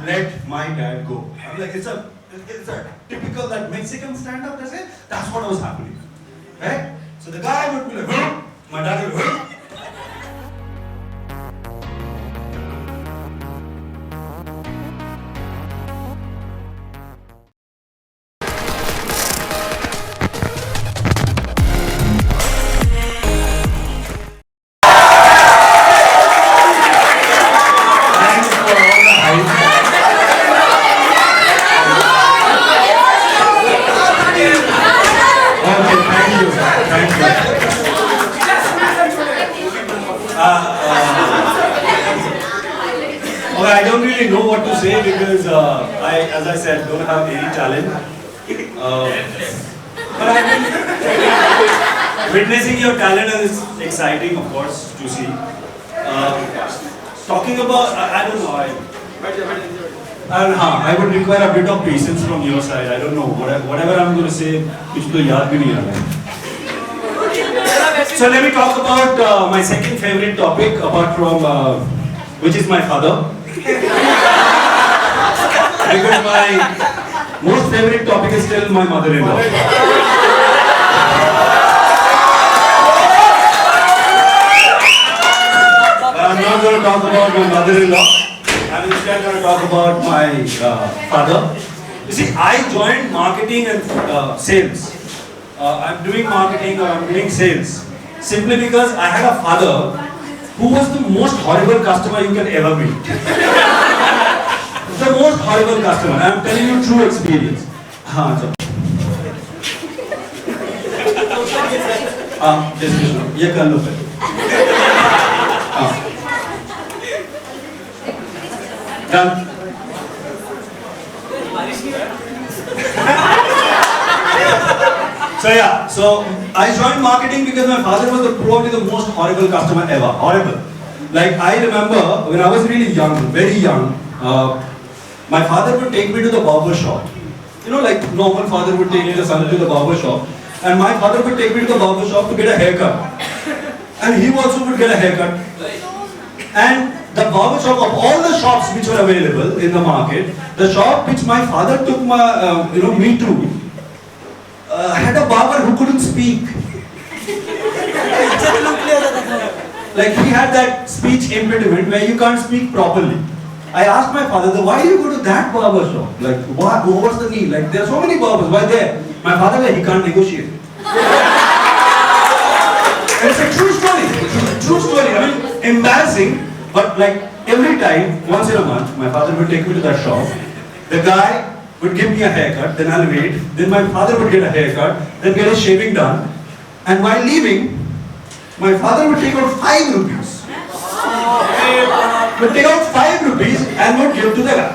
let my dad go. I'm like, it's a typical that Mexican stand-up, they say. That's what was happening, right? So the guy would be like, huh? My dad would be like, huh? Okay, I don't really know what to say because as I said, don't have any talent. But I've been witnessing your talent and it's exciting, of course, to see. Talking about, I don't know, I would require a bit of patience from your side. I don't know, whatever I'm going to say, which will yaad bhi nahi aa raha. So let me talk about my second favorite topic, apart from, which is my father. Because my most favorite topic is still my mother-in-law. But I'm not going to talk about my mother-in-law. I'm instead going to talk about my father. You see, I joined marketing and sales. I'm doing marketing or I'm doing sales simply because I had a father who was the most horrible customer you can ever meet. The most horrible customer. I'm telling you true experience. ये कर लो फिर. Done. So yeah, so I joined marketing because my father was probably the most horrible customer ever. Horrible. Like I remember when I was really young, very young, my father would take me to the barber shop. You know, like normal father would take his son to the barber shop. And my father would take me to the barber shop to get a haircut. And he also would get a haircut. And the barber shop of all the shops which were available in the market, the shop which my father took me to, had a barber who couldn't speak. Like he had that speech impediment where you can't speak properly. I asked my father, why do you go to that barber shop? Like, what's the need? Like, there are so many barbers, why there? My father, like, he can't negotiate. And it's a true story. True story. I mean, embarrassing, but like every time, once in a month, my father would take me to that shop. The guy would give me a haircut, then I'll wait. Then my father would get a haircut, then get his shaving done. And while leaving, my father would take out 5 rupees. Would take out 5 rupees and would give to the guy.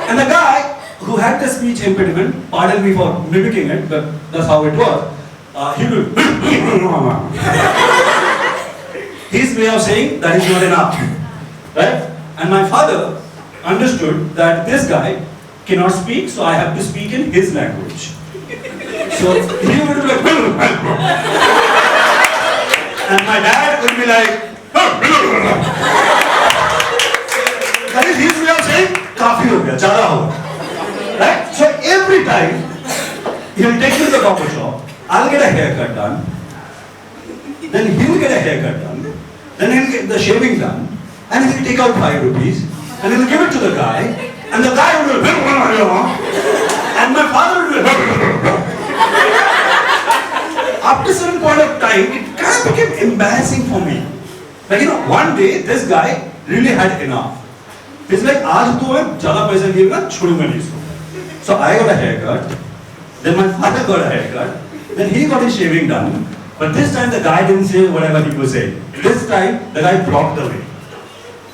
And the guy who had the speech impediment, pardon me for mimicking it, but that's how it was. He would his way of saying that is not enough, right? And my father understood that this guy cannot speak, so I have to speak in his language. So he would be like, and my dad would be like, that is his way of saying, काफी हो गया, ज़्यादा हो गया, right? So every time he'll take me to the barber shop, I'll get a haircut done, then he'll get a haircut done, then he'll get the shaving done, and he'll take out 5 rupees, and he'll give it to the guy, and the guy will be, and my father will be, after a certain point of time, it kind of became embarrassing for me. Like, one day, this guy really had enough. He's like, आज तो मैं ज़्यादा पैसे दिएगा, छोड़ूंगा नहीं इसको. So I got a haircut, then my father got a haircut, then he got his shaving done, but this time the guy didn't say whatever he was saying. This time, the guy blocked the way.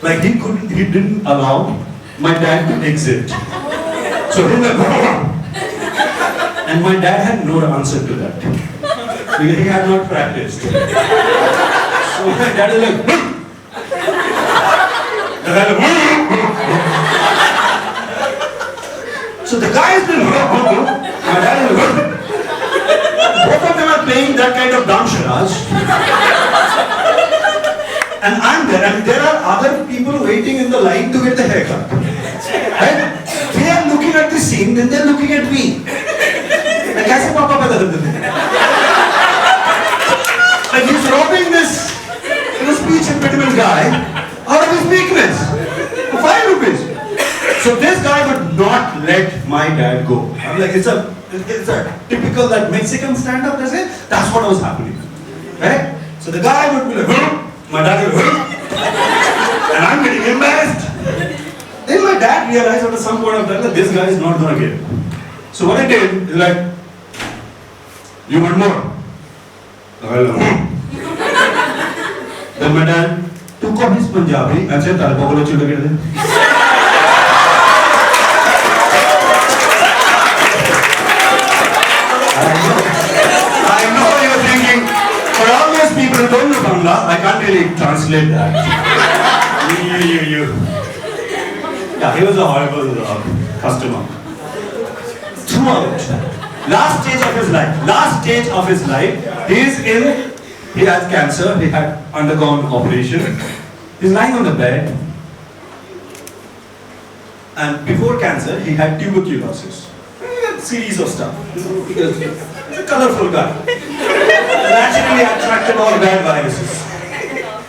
Like he didn't allow my dad to exit. So he was like, and my dad had no answer to that. Because he had not practiced. So my dad is like, so the guy is been, my dad is like, both of them are playing that kind of dumb charades. And I'm there, and there are other people waiting in the line to get the haircut. let my dad go. I'm like, it's a typical that Mexican stand-up, they say, that's what was happening. Right? So the guy would be like, my dad would and I'm getting embarrassed. Then my dad realized at some point of time that this guy is not going to get it. So what I did is like, you want more? Then my dad took off his Punjabi and said, "Tarapogolo chuda get it." I know you're thinking, for all those people who don't know Bangla, I can't really translate that. Yeah, he was a horrible customer. Throughout, last stage of his life, he has cancer, he had undergone operation. He's lying on the bed. And before cancer, he had tuberculosis. He had a series of stuff. Because he's a colorful guy. Naturally attracted all bad viruses.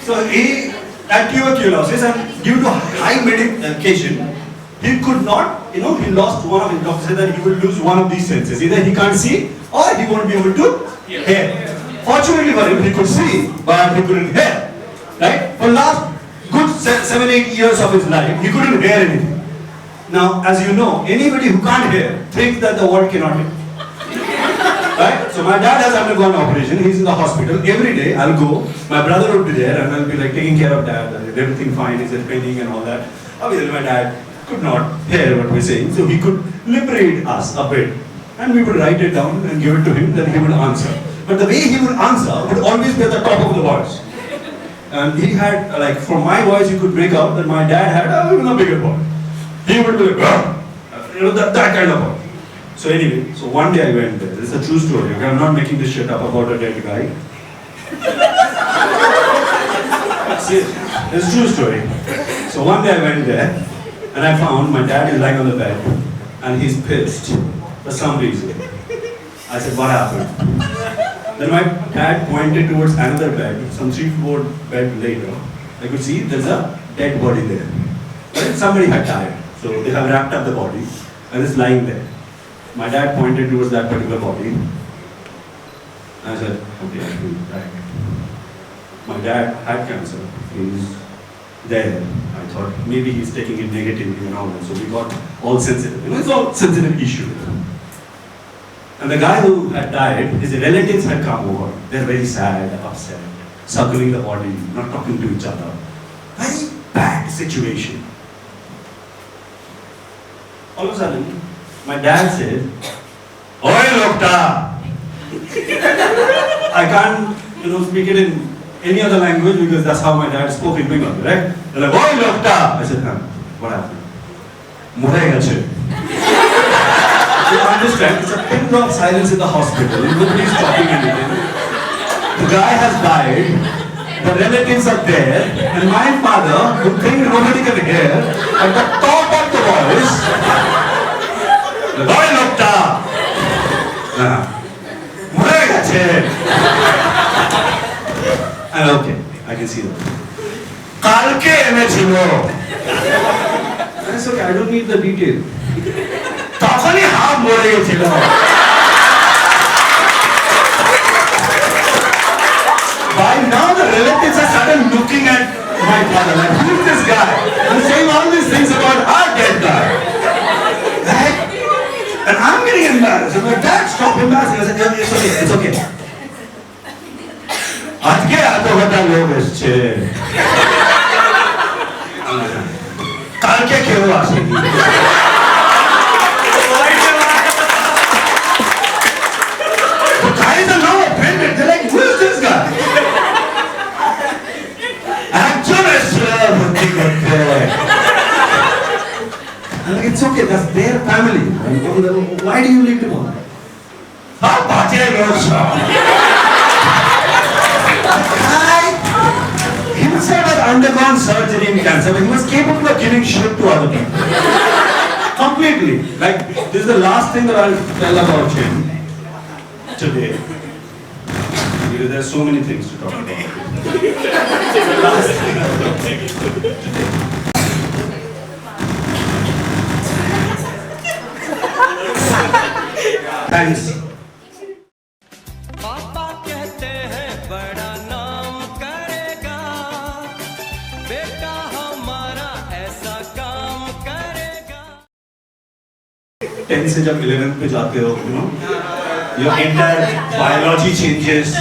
So he had tuberculosis, and due to high medication, he could not, he lost one of his doctors said that he will lose one of these senses. Either he can't see or he won't be able to hear. Fortunately for him, he could see, but he couldn't hear. Right? For last good 7-8 years of his life, he couldn't hear anything. Now, as you know, anybody who can't hear thinks that the world cannot hear. Right? So my dad has undergone operation, he's in the hospital. Every day I'll go, my brother would be there and I'll be like taking care of dad, everything fine, is it painting and all that. Obviously my dad could not hear what we're saying, so he could liberate us a bit. And we would write it down and give it to him, then he would answer. But the way he would answer would always be at the top of the voice. And he had, like, from my voice you could make out that my dad had even a bigger voice. He would be like, that kind of voice. So anyway, so one day I went there. This is a true story. Okay? I'm not making this shit up about a dead guy. See, it's a true story. So one day I went there and I found my dad is lying on the bed and he's pissed for some reason. I said, what happened? Then my dad pointed towards another bed, some 3-4 bed later. I could see there's a dead body there. Right? Somebody had died. So they have wrapped up the body and it's lying there. My dad pointed towards that particular body. I said, okay, I feel right. My dad had cancer. He's there. I thought maybe he's taking it negatively and all that. So we got all sensitive. It's all sensitive issue. And the guy who had died, his relatives had come over. They're very sad, upset, circling the body, not talking to each other. Very bad situation. All of a sudden, my dad said, "Oi, Lokta!" I can't, speak it in any other language because that's how my dad spoke in Bengal, right? They're like, "Oi, Lokta!" I said, what happened? Morai gache. You understand? It's a pin drop silence in the hospital. Nobody's talking anything. The guy has died. The relatives are there. And my father, who thinks nobody can hear, at the top of the voice, "Oi, Lokta!" Morai gache. And okay, I can see that. Kalke ene chilo. That's okay, I don't need the detail. তখনই half মরে গেছিল By now the relatives are started looking at my father like, who is this guy? And saying all these things about our dead guy. Right? And I'm getting embarrassed. I'm like, Dad, stop embarrassing. I said, it's okay. আজকে এত কথা লোক এসছে কালকে কেউ আসেনি guys are now offended. They're like, who is this guy? I'm like, it's okay, that's their family. Why do you need to know? Himself had undergone surgery in cancer, but he was capable of giving shit to other people. Completely. Like, this is the last thing that I'll tell about him today. Because there are so many things to talk about. The last thing I'll talk today. Thanks. पापा कहते हैं बड़ा नाम करेगा, बेटा हमारा ऐसा काम करेगा। 10 से जब 11th पे जाते हो, you know, your entire biology changes.